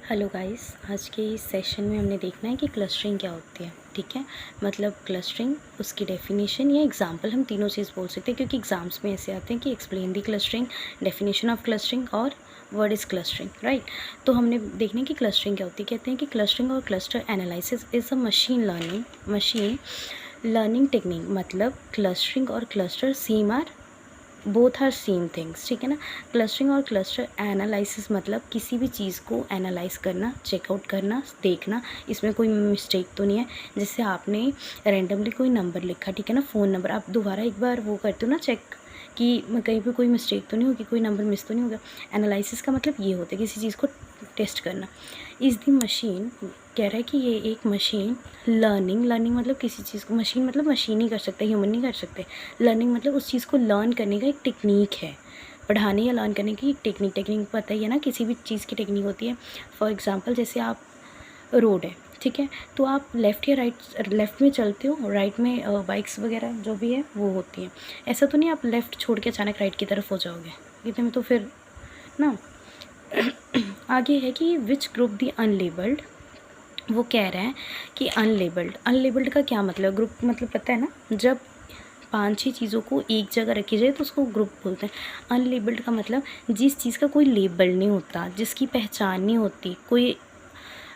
Hello guys, आज के इस सेशन में हमने देखना है कि क्लस्टरिंग क्या होती है। ठीक है, मतलब क्लस्टरिंग, उसकी डेफिनेशन या एग्जांपल, हम तीनों चीज़ बोल सकते हैं क्योंकि एग्जाम्स में ऐसे आते हैं कि explain the clustering, definition of clustering और वर्ड इज़ क्लस्टरिंग, राइट। तो हमने देखने की क्लस्टरिंग क्या होती है। कहते हैं कि क्लस्टरिंग और cluster analysis is a machine learning technique. मतलब क्लस्टरिंग और cluster same are both are same things, ठीक है ना। क्लस्टरिंग और क्लस्टर एनालिसिस मतलब किसी भी चीज़ को एनालाइज करना, चेकआउट करना, देखना, इसमें कोई मिस्टेक तो नहीं है। जैसे आपने रैंडमली कोई नंबर लिखा, ठीक है ना, फ़ोन नंबर, आप दोबारा एक बार वो करते हो ना चेक कि कहीं पे कोई मिस्टेक तो नहीं होगी, कोई नंबर मिस तो नहीं होगा। एनालिसिस का मतलब ये होता है किसी चीज़ को टेस्ट करना। इज़ दी मशीन, कह रहा है कि ये एक मशीन लर्निंग मतलब किसी चीज़ को, मशीन मतलब मशीन ही कर सकते हैं, ह्यूमन नहीं कर सकते। लर्निंग मतलब उस चीज़ को लर्न करने का एक टेक्निक है, पढ़ाने या लर्न करने की एक टेक्निक पता ही है ना, किसी भी चीज़ की टेक्निक होती है। फॉर एग्जांपल जैसे आप रोड है, ठीक है, तो आप लेफ़्ट या राइट, लेफ़्ट में चलते हो, राइट में बाइक्स वगैरह जो भी है वो होती हैं। ऐसा तो नहीं आप लेफ़्ट छोड़ के अचानक राइट की तरफ हो जाओगे, इतने में तो फिर ना। आगे है कि विच ग्रुप दी अनलेबल्ड, वो कह रहे हैं कि अनलेबल्ड का क्या मतलब, ग्रुप मतलब पता है ना, जब 5-6 चीज़ों को एक जगह रखी जाए तो उसको ग्रुप बोलते हैं। अनलेबल्ड का मतलब जिस चीज़ का कोई लेबल नहीं होता, जिसकी पहचान नहीं होती, कोई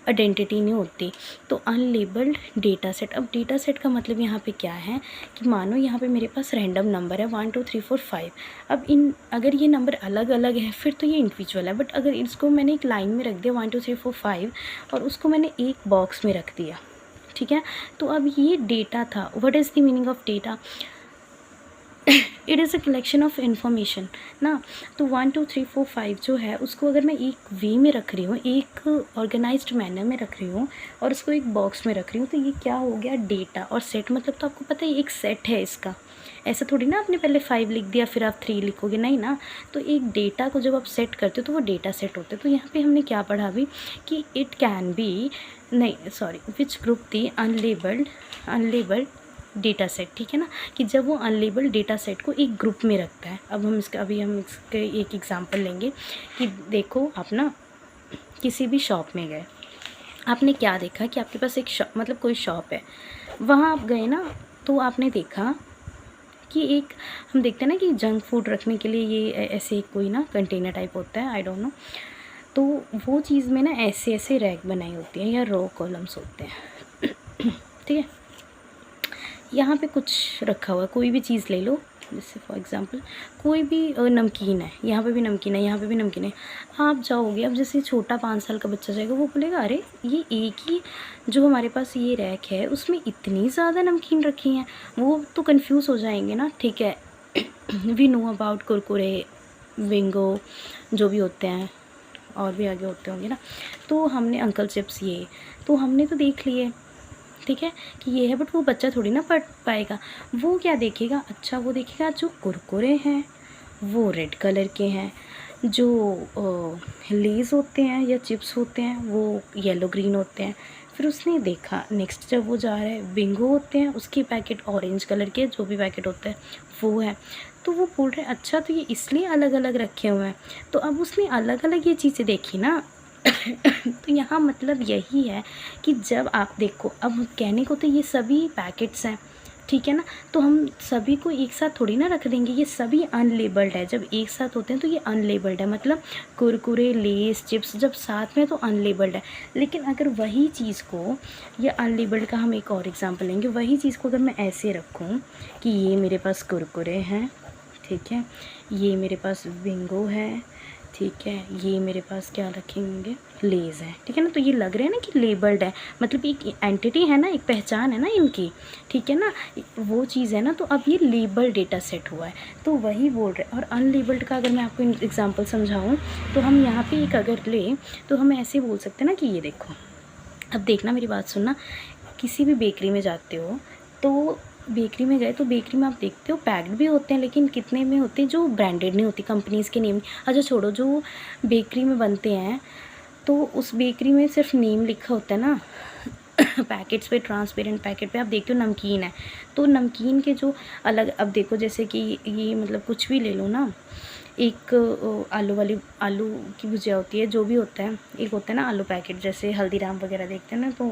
आइडेंटिटी नहीं होती, तो अनलेबल्ड डेटा सेट। अब डेटा सेट का मतलब यहाँ पे क्या है कि मानो यहाँ पे मेरे पास रैंडम नंबर है 1 2 3 4 5। अब इन अगर ये नंबर अलग अलग है फिर तो ये इंडिविजुअल है, बट अगर इसको मैंने एक लाइन में रख दिया 1 2 3 4 5 और उसको मैंने एक बॉक्स में रख दिया, ठीक है, तो अब ये डेटा था। What is the meaning of data? It is a collection of information ना। तो 1 2 3 4 5 जो है उसको अगर मैं एक वे में रख रही हूँ, एक ऑर्गेनाइज्ड मैनर में रख रही हूँ और उसको एक बॉक्स में रख रही हूँ, तो ये क्या हो गया, डेटा। और सेट मतलब तो आपको पता है एक सेट है इसका, ऐसा थोड़ी ना आपने पहले 5 लिख दिया फिर आप 3 लिखोगे, नहीं ना। तो एक डेटा को जब आप सेट करते हो तो वो डेटा सेट होते हैं। तो यहाँ पे हमने क्या पढ़ा अभी कि इट कैन बी, नहीं सॉरी, विच ग्रुप थी अनलेबल्ड डेटा सेट, ठीक है ना, कि जब वो अनलेबल्ड डेटा सेट को एक ग्रुप में रखता है। अब हम इसके एक एग्जांपल लेंगे कि देखो आप ना किसी भी शॉप में गए, आपने क्या देखा कि आपके पास एक शॉप, मतलब कोई शॉप है, वहाँ आप गए ना, तो आपने देखा कि एक, हम देखते हैं ना कि जंक फूड रखने के लिए ये ऐसे कोई ना कंटेनर टाइप होता है, आई डोंट नो, तो वो चीज़ में ना ऐसे ऐसे रैक बनाई होती है या रो कॉलम्स होते हैं, ठीक है। यहाँ पे कुछ रखा हुआ है, कोई भी चीज़ ले लो, जैसे फॉर एग्ज़ाम्पल कोई भी नमकीन है, यहाँ पे भी नमकीन है, यहाँ पे भी नमकीन है। आप जाओगे, अब जैसे छोटा 5 साल का बच्चा जाएगा, वो बोलेगा अरे ये एक ही जो हमारे पास ये रैक है उसमें इतनी ज़्यादा नमकीन रखी हैं, वो तो कंफ्यूज हो जाएंगे ना, ठीक है। We know about Kurkure, Bingo, जो भी होते हैं, और भी आगे होते होंगे ना। तो हमने अंकल चिप्स, ये तो हमने तो देख लिए, ठीक है, कि ये है, बट वो बच्चा थोड़ी ना पढ़ पाएगा। वो क्या देखेगा, अच्छा वो देखेगा जो कुरकुरे हैं वो रेड कलर के हैं, जो लेज़ होते हैं या चिप्स होते हैं वो येलो ग्रीन होते हैं। फिर उसने देखा नेक्स्ट, जब वो जा रहा है, बिंगो होते हैं उसके पैकेट ऑरेंज कलर के, जो भी पैकेट होता है वो है। तो वो बोल रहे हैं अच्छा तो ये इसलिए अलग अलग रखे हुए हैं। तो अब उसने अलग अलग ये चीज़ें देखी ना। तो यहाँ मतलब यही है कि जब आप देखो, अब कहने को तो ये सभी पैकेट्स हैं, ठीक है ना, तो हम सभी को एक साथ थोड़ी ना रख देंगे, ये सभी अनलेबल्ड है। जब एक साथ होते हैं तो ये अनलेबल्ड है, मतलब कुरकुरे, लेस, चिप्स जब साथ में तो अनलेबल्ड है। लेकिन अगर वही चीज़ को, ये अनलेबल्ड का हम एक और एग्जांपल लेंगे, वही चीज़ को अगर मैं ऐसे रखूँ कि ये मेरे पास कुरकुरे हैं, ठीक है, ये मेरे पास बिंगो है, ठीक है, ये मेरे पास क्या रखेंगे, लेज़ है, ठीक है ना, तो ये लग रहा है ना कि लेबल्ड है, मतलब एक एंटिटी है ना, एक पहचान है ना इनकी, ठीक है ना, वो चीज़ है ना। तो अब ये लेबल डेटा सेट हुआ है, तो वही बोल रहे हैं। और अनलेबल्ड का अगर मैं आपको एग्जांपल समझाऊं तो हम यहाँ पे एक अगर लें तो हम ऐसे बोल सकते हैं ना कि ये देखो, अब देखना मेरी बात सुनना, किसी भी बेकरी में जाते हो तो बेकरी में गए तो बेकरी में आप देखते हो पैक्ड भी होते हैं, लेकिन कितने में होते हैं जो ब्रांडेड नहीं होती, कंपनीज़ के नेम। अच्छा छोड़ो, जो बेकरी में बनते हैं तो उस बेकरी में सिर्फ नेम लिखा होता है ना। पैकेट्स पे, ट्रांसपेरेंट पैकेट पे आप देखते हो नमकीन है, तो नमकीन के जो अलग, अब देखो जैसे कि ये मतलब कुछ भी ले लो ना, एक आलू की भुजिया होती है, जो भी होता है, एक होता है ना आलू पैकेट, जैसे हल्दीराम वगैरह देखते हैं ना, तो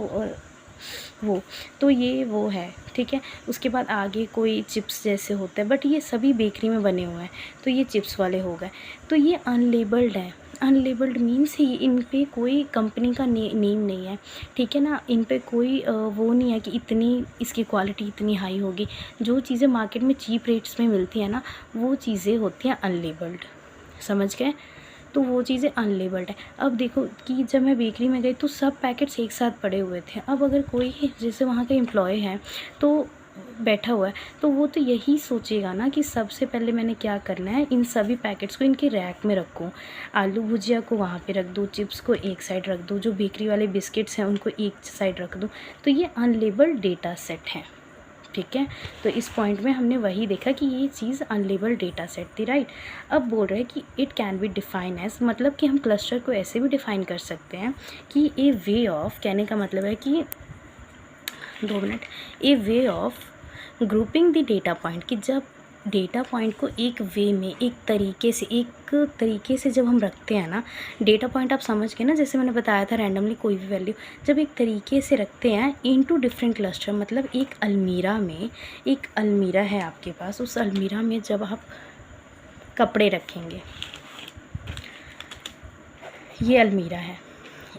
वो तो ये वो है, ठीक है। उसके बाद आगे कोई चिप्स जैसे होता है, बट ये सभी बेकरी में बने हुए हैं, तो ये चिप्स वाले हो गए। तो ये अनलेबल्ड है। अनलेबल्ड मीन्स ही इन पे कोई कंपनी का नेम नहीं है, ठीक है ना। इन पे कोई वो नहीं है कि इतनी इसकी क्वालिटी इतनी हाई होगी। जो चीज़ें मार्केट में चीप रेट्स में मिलती है ना, वो चीज़ें होती हैं अनलेबल्ड, समझ गए। तो वो चीज़ें अनलेबल्ड है। अब देखो कि जब मैं बेकरी में गई तो सब पैकेट्स एक साथ पड़े हुए थे। अब अगर कोई जैसे वहाँ का एम्प्लॉय है तो बैठा हुआ है, तो वो तो यही सोचेगा ना कि सबसे पहले मैंने क्या करना है, इन सभी पैकेट्स को इनके रैक में रखूँ, आलू भुजिया को वहाँ पे रख दूँ, चिप्स को एक साइड रख दूँ, जो बेकरी वाले बिस्किट्स हैं उनको एक साइड रख दूँ। तो ये अनलेबल्ड डेटा सेट है, ठीक है। तो इस पॉइंट में हमने वही देखा कि ये चीज़ अनलेबल्ड डेटा सेट थी, राइट। अब बोल रहे हैं कि it can be define as, मतलब कि हम क्लस्टर को ऐसे भी डिफाइन कर सकते हैं कि ए वे ऑफ, कहने का मतलब है कि 2 minute, A way of grouping the data point, कि जब डेटा पॉइंट को एक वे में, एक तरीके से जब हम रखते हैं ना, डेटा पॉइंट आप समझ के ना, जैसे मैंने बताया था रैंडमली कोई भी वैल्यू जब एक तरीके से रखते हैं इनटू डिफरेंट क्लस्टर, मतलब एक अलमीरा में, एक अलमीरा है आपके पास, उस अलमीरा में जब आप कपड़े रखेंगे, ये अलमीरा है,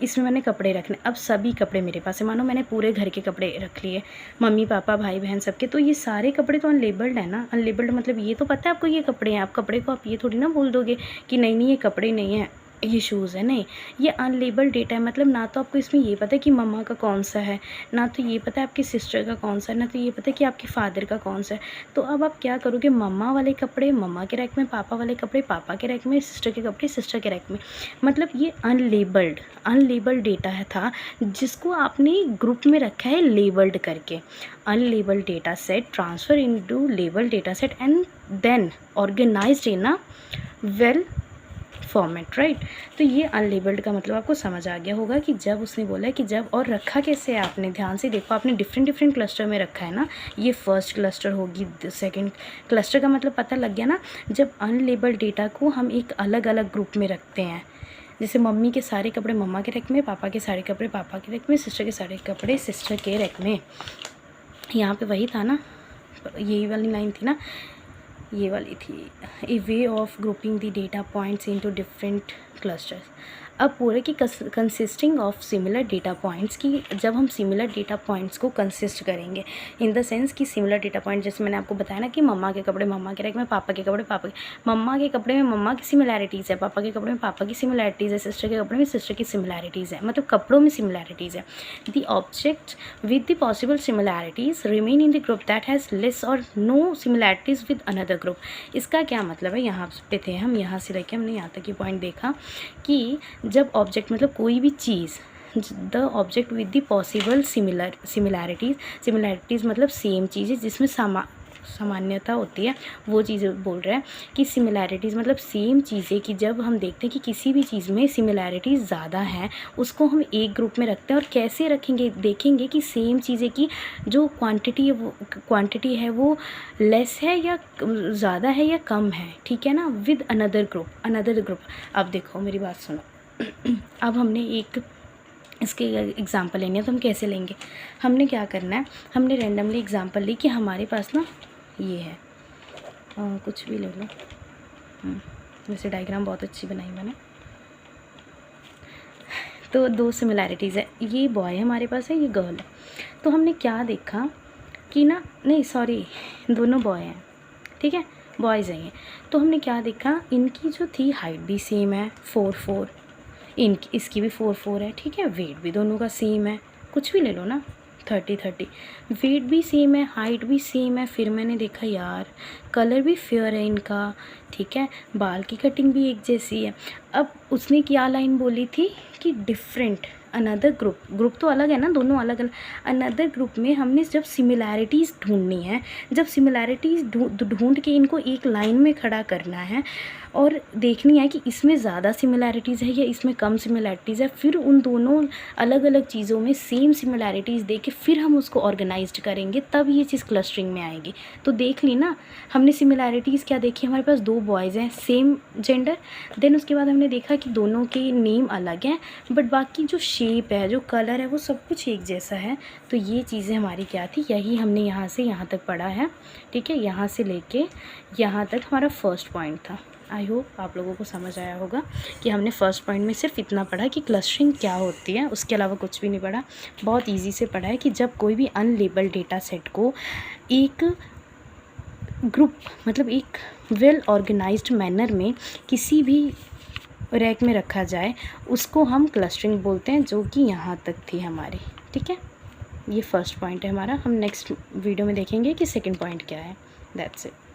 इसमें मैंने कपड़े रखने, अब सभी कपड़े मेरे पास है, मानो मैंने पूरे घर के कपड़े रख लिए, मम्मी पापा भाई बहन सबके, तो ये सारे कपड़े तो अनलेबल्ड है ना। अनलेबल्ड मतलब ये तो पता है आपको ये कपड़े हैं, आप कपड़े को आप ये थोड़ी ना बोल दोगे कि नहीं नहीं ये कपड़े नहीं हैं, ये शूज़ है, नहीं, ये अनलेबल्ड डेटा है। मतलब ना तो आपको इसमें ये पता है कि मम्मा का कौन सा है, ना तो ये पता है आपकी सिस्टर का कौन सा है, ना तो ये पता है कि आपके फादर का कौन सा है। तो अब आप क्या करोगे, मम्मा वाले कपड़े मम्मा के रैक में, पापा वाले कपड़े पापा के रैक में, सिस्टर के कपड़े सिस्टर के रैक में। मतलब ये अनलेबल्ड डेटा है था, जिसको आपने ग्रुप में रखा है लेबल्ड करके। Unlabelled data set transfer into labelled data set and then organised in a well format, right. तो ये अनलेबल्ड का मतलब आपको समझ आ गया होगा कि जब उसने बोला है कि जब, और रखा कैसे है आपने, ध्यान से देखो, आपने डिफरेंट क्लस्टर में रखा है ना, ये फर्स्ट क्लस्टर होगी, सेकंड क्लस्टर का मतलब पता लग गया ना। जब अनलेबल्ड डेटा को हम एक अलग अलग ग्रुप में रखते हैं, जैसे मम्मी के सारे कपड़े मम्मा के रैक में, पापा के सारे कपड़े पापा के रैक में, सिस्टर के सारे कपड़े सिस्टर के रैक में, यहाँ पे वही था ना, यही वाली लाइन थी ना, ये वाली थी, a way of grouping the data points into different clusters. अब पूरे की consisting of similar data points, की जब हम सिमिलर डेटा पॉइंट्स को कंसिस्ट करेंगे, इन द सेंस कि सिमिलर डेटा पॉइंट, जैसे मैंने आपको बताया ना कि मम्मा के कपड़े मम्मा के रैक में, पापा के कपड़े पापा के, मम्मा के कपड़े में मम्मा की सिमिलैरिटीज़ है, पापा के कपड़े में पापा की सिमिलैरिटीज़ है, सिस्टर के कपड़े में सिस्टर की सिमिलैरिटीज़ है, मतलब कपड़ों में सिमिलैरिटीज़ है। The object with the possible similarities remain in the group that has less or no similarities with another group. इसका क्या मतलब है, यहाँ पे थे हम, यहाँ से लेके हमने यहाँ तक ये पॉइंट देखा कि जब ऑब्जेक्ट मतलब कोई भी चीज़, the object with the possible similarities मतलब सेम चीज़ें जिसमें सामान्यता होती है, वो चीज़ें बोल रहे हैं कि सिमिलैरिटीज़ मतलब सेम चीज़ें, कि जब हम देखते हैं कि किसी भी चीज़ में सिमिलैरिटीज़ ज़्यादा हैं, उसको हम एक ग्रुप में रखते हैं। और कैसे रखेंगे, देखेंगे कि सेम चीज़ें की जो क्वांटिटी है वो लेस है या ज़्यादा है या कम है, ठीक है ना, विद अनदर ग्रुप। अब देखो मेरी बात सुनो, अब हमने एक इसके एग्ज़ाम्पल लेनी है, तो हम कैसे लेंगे, हमने क्या करना है, हमने रैंडमली एग्ज़ाम्पल ली कि हमारे पास ना ये है, कुछ भी ले लो, वैसे डायग्राम बहुत अच्छी बनाई मैंने। तो 2 सिमिलैरिटीज़ है, ये बॉय हमारे पास है, ये गर्ल है। तो हमने क्या देखा कि ना, नहीं सॉरी, दोनों बॉय हैं, ठीक है, बॉयज़ हैं ये। तो हमने क्या देखा, इनकी जो थी हाइट भी सेम है 4 इसकी भी 4 है, ठीक है, वेट भी दोनों का सेम है, कुछ भी ले लो ना, 30, वेट भी सेम है, हाइट भी सेम है। फिर मैंने देखा यार कलर भी फेयर है इनका, ठीक है, बाल की कटिंग भी एक जैसी है। अब उसने क्या लाइन बोली थी कि डिफरेंट अनदर ग्रुप तो अलग है ना, दोनों अलग अलग। अनदर ग्रुप में हमने जब सिमिलैरिटीज़ ढूंढनी है, जब सिमिलैरिटीज़ ढूंढ के इनको एक लाइन में खड़ा करना है और देखनी है कि इसमें ज़्यादा सिमिलैरिटीज़ है या इसमें कम सिमिलैरिटीज़ है, फिर उन दोनों अलग अलग चीज़ों में सेम सिमिलैरिटीज़ देख के फिर हम उसको ऑर्गेनाइज्ड करेंगे, तब ये चीज़ क्लस्टरिंग में आएगी। तो देख ली ना हमने सिमिलैरिटीज़ क्या देखी, हमारे पास 2 बॉयज़ हैं सेम जेंडर, देन उसके बाद हमने देखा कि दोनों के नेम अलग हैं बट बाकी जो शेप है, जो कलर है, वो सब कुछ एक जैसा है। तो ये चीज़ें हमारी क्या थी, यही हमने यहाँ से यहाँ तक पढ़ा है, ठीक है। यहाँ से लेके यहाँ तक हमारा फर्स्ट पॉइंट था। आई होप आप लोगों को समझ आया होगा कि हमने फर्स्ट पॉइंट में सिर्फ इतना पढ़ा कि क्लस्टरिंग क्या होती है, उसके अलावा कुछ भी नहीं पढ़ा। बहुत ईजी से पढ़ा है कि जब कोई भी अनलेबल्ड डेटा सेट को एक ग्रुप मतलब एक वेल ऑर्गेनाइज्ड मैनर में किसी भी रैक में रखा जाए, उसको हम क्लस्टरिंग बोलते हैं, जो कि यहाँ तक थी हमारी, ठीक है। ये फर्स्ट पॉइंट है हमारा। हम नेक्स्ट वीडियो में देखेंगे कि सेकंड पॉइंट क्या है। That's it.